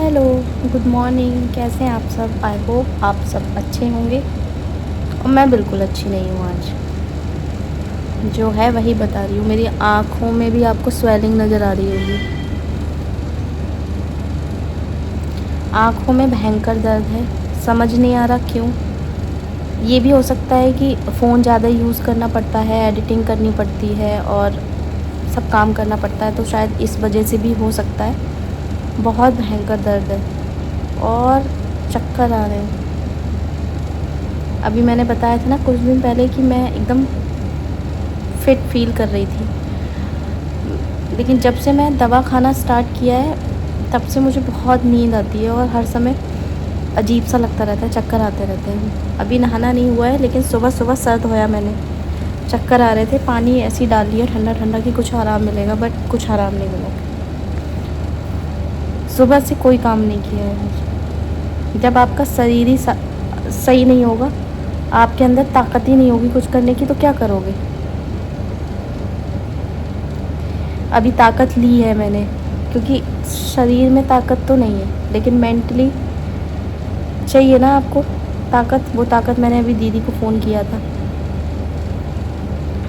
Hello, good morning. कैसे हैं आप सब? आई होप आप सब अच्छे होंगे और मैं बिल्कुल अच्छी नहीं हूँ आज। जो है वही बता रही हूँ। मेरी आँखों में भी आपको स्वेलिंग नज़र आ रही होगी। आँखों में भयंकर दर्द है, समझ नहीं आ रहा क्यों। ये भी हो सकता है कि फ़ोन ज़्यादा यूज़ करना पड़ता है, एडिटिंग करनी पड़ती है और सब काम करना पड़ता है, तो शायद इस वजह से भी हो सकता है। बहुत भयंकर दर्द है और चक्कर आ रहे हैं। अभी मैंने बताया था ना कुछ दिन पहले कि मैं एकदम फिट फील कर रही थी, लेकिन जब से मैं दवा खाना स्टार्ट किया है तब से मुझे बहुत नींद आती है और हर समय अजीब सा लगता रहता है, चक्कर आते रहते हैं। अभी नहाना नहीं हुआ है, लेकिन सुबह सुबह सर धोया मैंने। चक्कर आ रहे थे, पानी ऐसी डाल लिया ठंडा ठंडा कि कुछ आराम मिलेगा, बट कुछ आराम नहीं मिला। सुबह से कोई काम नहीं किया है मुझे। जब आपका शरीर ही सही नहीं होगा, आपके अंदर ताकत ही नहीं होगी कुछ करने की, तो क्या करोगे। अभी ताकत ली है मैंने, क्योंकि शरीर में ताकत तो नहीं है, लेकिन मेंटली चाहिए ना आपको ताकत। वो ताकत मैंने अभी दीदी को फ़ोन किया था,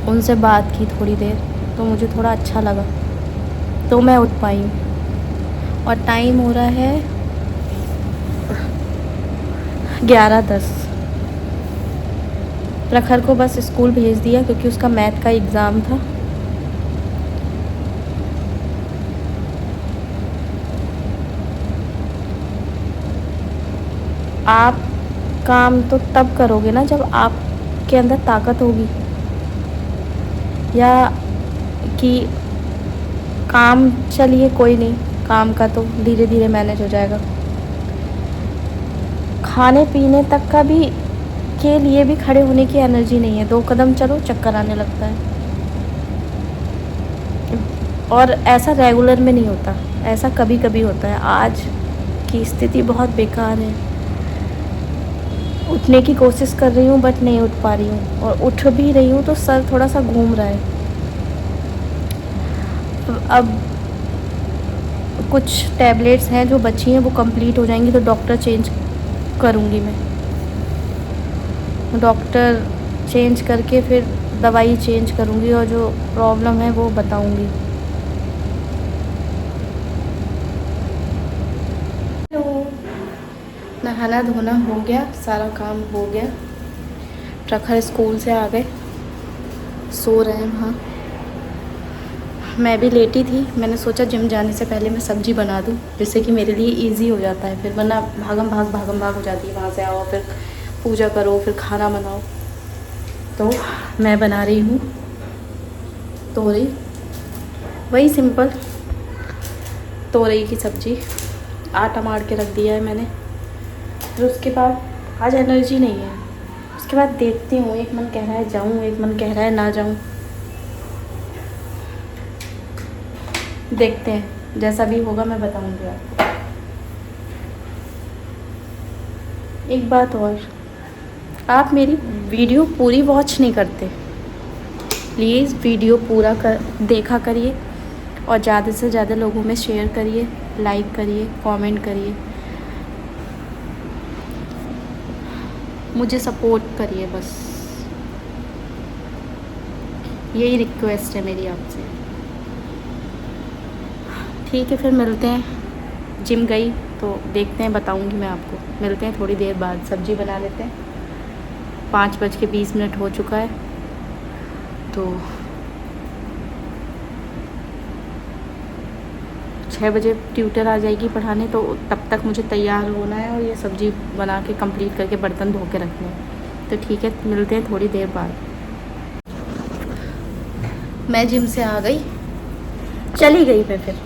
उनसे बात की थोड़ी देर, तो मुझे थोड़ा अच्छा लगा, तो मैं उठ पाई हूँ। और टाइम हो रहा है 11:10। प्रखर को बस स्कूल भेज दिया क्योंकि उसका मैथ का एग्ज़ाम था। आप काम तो तब करोगे ना जब आपके अंदर ताकत होगी, या कि काम चलिए कोई नहीं, काम का तो धीरे धीरे मैनेज हो जाएगा। खाने पीने तक का भी के लिए भी खड़े होने की एनर्जी नहीं है। 2 कदम चलो चक्कर आने लगता है। और ऐसा रेगुलर में नहीं होता, ऐसा कभी कभी होता है। आज की स्थिति बहुत बेकार है। उठने की कोशिश कर रही हूँ बट नहीं उठ पा रही हूँ, और उठ भी रही हूँ तो सर थोड़ा सा घूम रहा है। अब कुछ टैबलेट्स हैं जो बची हैं, वो कंप्लीट हो जाएंगी तो डॉक्टर चेंज करूँगी मैं। डॉक्टर चेंज करके फिर दवाई चेंज करूँगी और जो प्रॉब्लम है वो बताऊँगी। हेलो, नहाना धोना हो गया, सारा काम हो गया। प्रखर स्कूल से आ गए, सो रहे हैं वहाँ। मैं भी लेटी थी, मैंने सोचा जिम जाने से पहले मैं सब्ज़ी बना दूँ, जिससे कि मेरे लिए इजी हो जाता है। फिर वरना भागम भाग हो जाती है, वहाँ से आओ फिर पूजा करो फिर खाना बनाओ। तो मैं बना रही हूँ तोरई, वही सिंपल तोरई की सब्ज़ी। आटा मार के रख दिया है मैंने। फिर उसके बाद आज एनर्जी नहीं है, उसके बाद देखती हूँ। एक मन कह रहा है जाऊँ, एक मन कह रहा है ना जाऊँ। देखते हैं, जैसा भी होगा मैं बताऊँगी आपको। एक बात और, आप मेरी वीडियो पूरी वॉच नहीं करते, प्लीज़ वीडियो पूरा देखा करिए और ज़्यादा से ज़्यादा लोगों में शेयर करिए, लाइक करिए, कमेंट करिए, मुझे सपोर्ट करिए। बस यही रिक्वेस्ट है मेरी आपसे। ठीक है, फिर मिलते हैं। जिम गई तो देखते हैं, बताऊंगी मैं आपको। मिलते हैं थोड़ी देर बाद, सब्ज़ी बना लेते हैं। 5:20 हो चुका है, तो 6 बजे ट्यूटर आ जाएगी पढ़ाने, तो तब तक मुझे तैयार होना है और ये सब्ज़ी बना के कंप्लीट करके बर्तन धो के रखने हैं। तो ठीक है, मिलते हैं थोड़ी देर बाद। मैं जिम से आ गई, चली गई मैं। फिर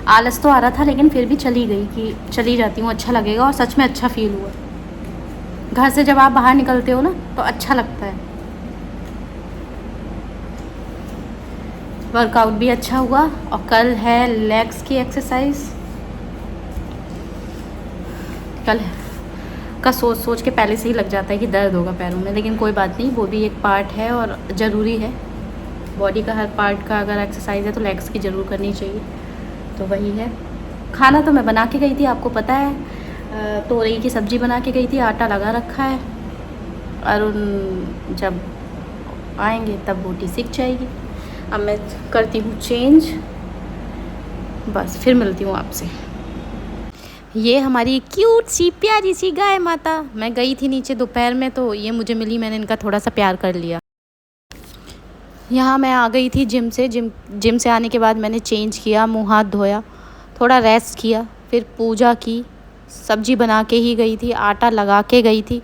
आलस तो आ रहा था, लेकिन फिर भी चली गई कि चली जाती हूँ, अच्छा लगेगा। और सच में अच्छा फील हुआ। घर से जब आप बाहर निकलते हो ना तो अच्छा लगता है। वर्कआउट भी अच्छा हुआ। और कल है लेग्स की एक्सरसाइज। कल का सोच सोच के पहले से ही लग जाता है कि दर्द होगा पैरों में, लेकिन कोई बात नहीं, वो भी एक पार्ट है और ज़रूरी है। बॉडी का हर पार्ट का अगर एक्सरसाइज है तो लेग्स की ज़रूर करनी चाहिए, तो वही है। खाना तो मैं बना के गई थी, आपको पता है, तोरई की सब्ज़ी बना के गई थी, आटा लगा रखा है। अरुण जब आएंगे तब रोटी सीख जाएगी। अब मैं करती हूँ चेंज, बस फिर मिलती हूँ आपसे। ये हमारी क्यूट सी प्यारी सी गाय माता, मैं गई थी नीचे दोपहर में तो ये मुझे मिली, मैंने इनका थोड़ा सा प्यार कर लिया। यहाँ मैं आ गई थी जिम से आने के बाद मैंने चेंज किया, मुँह हाथ धोया, थोड़ा रेस्ट किया, फिर पूजा की, सब्जी बना के ही गई थी, आटा लगा के गई थी,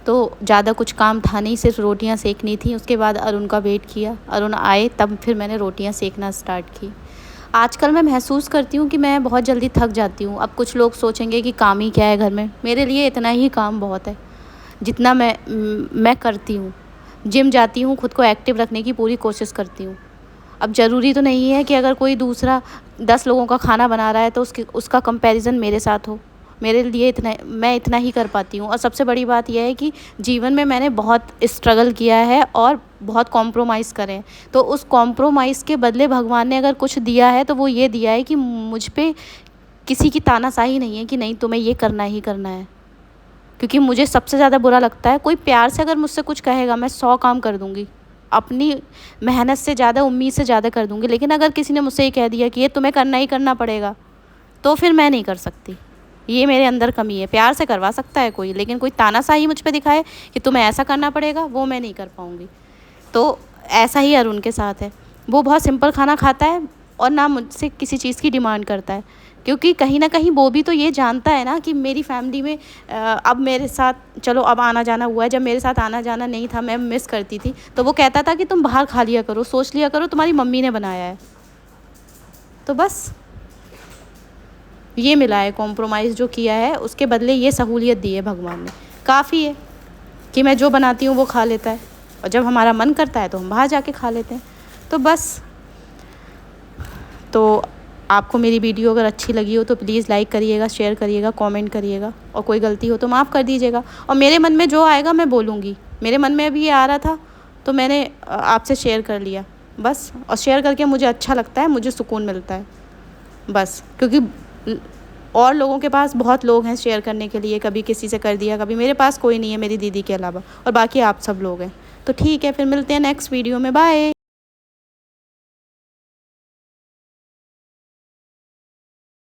तो ज़्यादा कुछ काम था नहीं, सिर्फ रोटियां सेकनी थी। उसके बाद अरुण का वेट किया, अरुण आए तब फिर मैंने रोटियां सेकना स्टार्ट की। आजकल मैं महसूस करती हूँ कि मैं बहुत जल्दी थक जाती हूँ। अब कुछ लोग सोचेंगे कि काम ही क्या है घर में, मेरे लिए इतना ही काम बहुत है जितना मैं करती हूँ। जिम जाती हूँ, खुद को एक्टिव रखने की पूरी कोशिश करती हूँ। अब ज़रूरी तो नहीं है कि अगर कोई दूसरा 10 लोगों का खाना बना रहा है तो उसका कंपैरिजन मेरे साथ हो। मेरे लिए मैं इतना ही कर पाती हूँ। और सबसे बड़ी बात यह है कि जीवन में मैंने बहुत स्ट्रगल किया है और बहुत कॉम्प्रोमाइज़ करे हैं। तो उस कॉम्प्रोमाइज़ के बदले भगवान ने अगर कुछ दिया है तो वो ये दिया है कि मुझ पे किसी की तानाशाही नहीं है कि नहीं तुम्हें ये करना ही करना है। क्योंकि मुझे सबसे ज़्यादा बुरा लगता है, कोई प्यार से अगर मुझसे कुछ कहेगा मैं 100 काम कर दूँगी, अपनी मेहनत से ज़्यादा, उम्मीद से ज़्यादा कर दूँगी। लेकिन अगर किसी ने मुझसे ये कह दिया कि ये तुम्हें करना ही करना पड़ेगा, तो फिर मैं नहीं कर सकती। ये मेरे अंदर कमी है। प्यार से करवा सकता है कोई, लेकिन कोई तानाशाही मुझ पे दिखाए कि तुम्हें ऐसा करना पड़ेगा, वो मैं नहीं कर पाऊँगी। तो ऐसा ही अरुण के साथ है। वो बहुत सिंपल खाना खाता है और ना मुझसे किसी चीज़ की डिमांड करता है, क्योंकि कहीं ना कहीं वो भी तो ये जानता है ना कि मेरी फैमिली में अब मेरे साथ, चलो अब आना जाना हुआ है, जब मेरे साथ आना जाना नहीं था, मैं मिस करती थी, तो वो कहता था कि तुम बाहर खा लिया करो, सोच लिया करो तुम्हारी मम्मी ने बनाया है। तो बस ये मिला है, कॉम्प्रोमाइज़ जो किया है उसके बदले ये सहूलियत दी है भगवान ने। काफ़ी है कि मैं जो बनाती हूँ वो खा लेता है, और जब हमारा मन करता है तो हम बाहर जाके खा लेते हैं। तो बस, तो आपको मेरी वीडियो अगर अच्छी लगी हो तो प्लीज़ लाइक करिएगा, शेयर करिएगा, कमेंट करिएगा, और कोई गलती हो तो माफ़ कर दीजिएगा। और मेरे मन में जो आएगा मैं बोलूँगी। मेरे मन में अभी ये आ रहा था तो मैंने आपसे शेयर कर लिया बस। और शेयर करके मुझे अच्छा लगता है, मुझे सुकून मिलता है बस। क्योंकि और लोगों के पास बहुत लोग हैं शेयर करने के लिए, कभी किसी से कर दिया, कभी, मेरे पास कोई नहीं है मेरी दीदी के अलावा, और बाकी आप सब लोग हैं। तो ठीक है, फिर मिलते हैं नेक्स्ट वीडियो में, बाय।